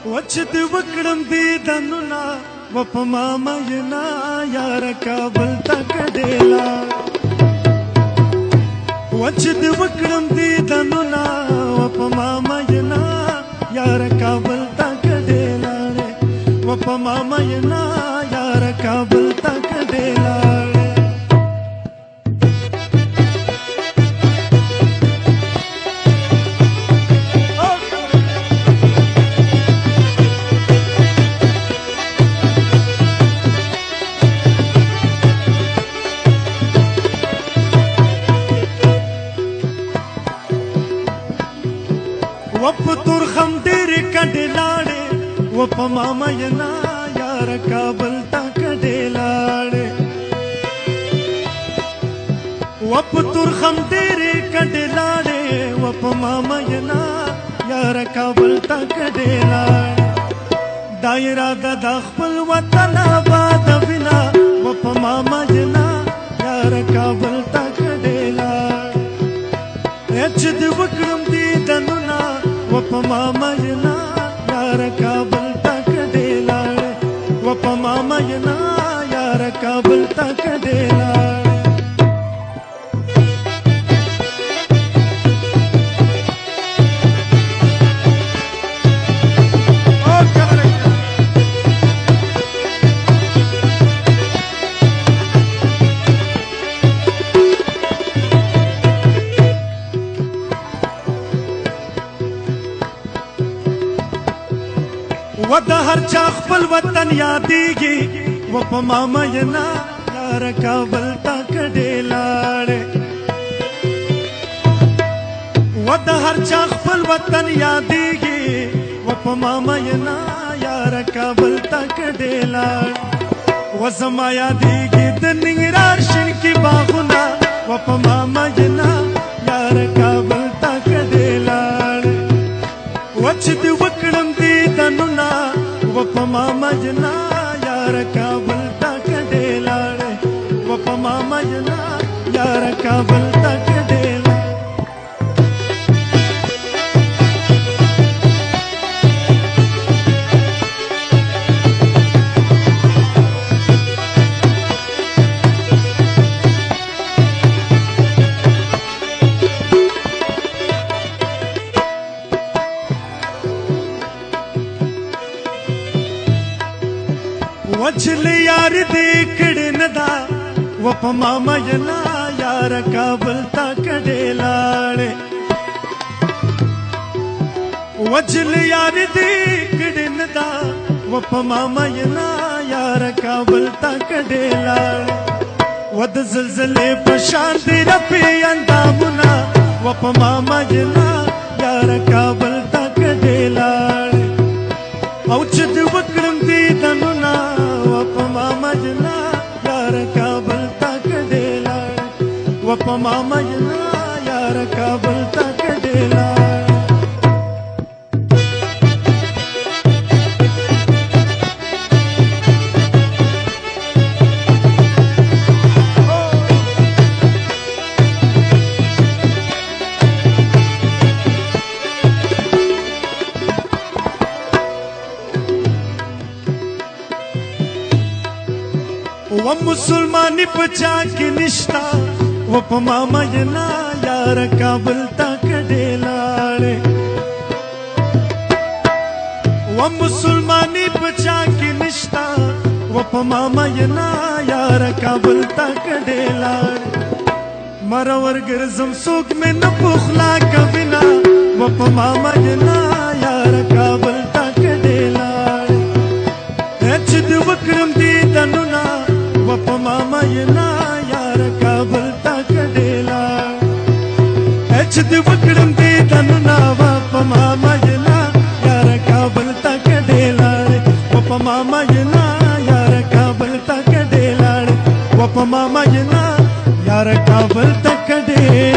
وچد وکړم دې دنونا وپما مېنا یار کابل تک ډېلا وچد وکړم دې دنونا وپما مېنا یار کابل تک ډېلا وپما مېنا یار کابل تک ډېلا وپتور خم ډېر کډې لاړې وپما مېنا یار کابل تک ډېلاړې وپتور خم ډېر کډې لاړې وپما مېنا یار کابل تک ډېلاړې دایره د خپل وطن آباد بنا وپما مېنا یار کابل تک ډېلاړې چې د وکړم دې دنونا وپما مېنا یار کابل تک ډېلاړې وپما مېنا یار کابل تک ډېلاړې و د هر چا خپل وطن یادېږي وپما مېنا یار کابل تک ډېلاړې و د هر چا خپل وطن یادېږي وپما مېنا یار کابل تک ډېلاړې و زما یادېږي د ننګرهار شینکي باغونه وپما مېنا یار کابل تک ډېلاړې و چې د وکړم دې دنونا وپما مېنا یار کابل تک ډېلاړې وپما مېنا یار کابل تک ډېلاړې وچل یار دې کړه ندا وپما مېنا یار کابل تک ډېلاړې وچل یار دې کړه ندا وپما مېنا یار کابل تک ډېلاړې ود زلزلې په شان دې رپې اندامونه وپما مېنا یار کابل تک ډېلاړې او چې د وکړم دې دنونا وپما مېنا یار کابل تک ډېلاړې وپما مېنا یار کابل تک ډېلاړې و مسلمانی پچا کی نشتا وپما مېنا یار کابل تک ډېلاړې و مسلمانی پچا کی نشتا وپما مېنا یار کابل تک ډېلاړې مرور ګرځم څوک مې نه پوښلا کوینا وپما مېنا یار کابل تک ډېلاړې چې د وکړم دې دنونا وپما مېنا یار کابل تک ډېلاړې چې د وکړم دې دنونا وپما مېنا یار کابل تک ډېلاړې وپما مېنا یار کابل تک ډېلاړې وپما مېنا یار کابل تک ډېلاړې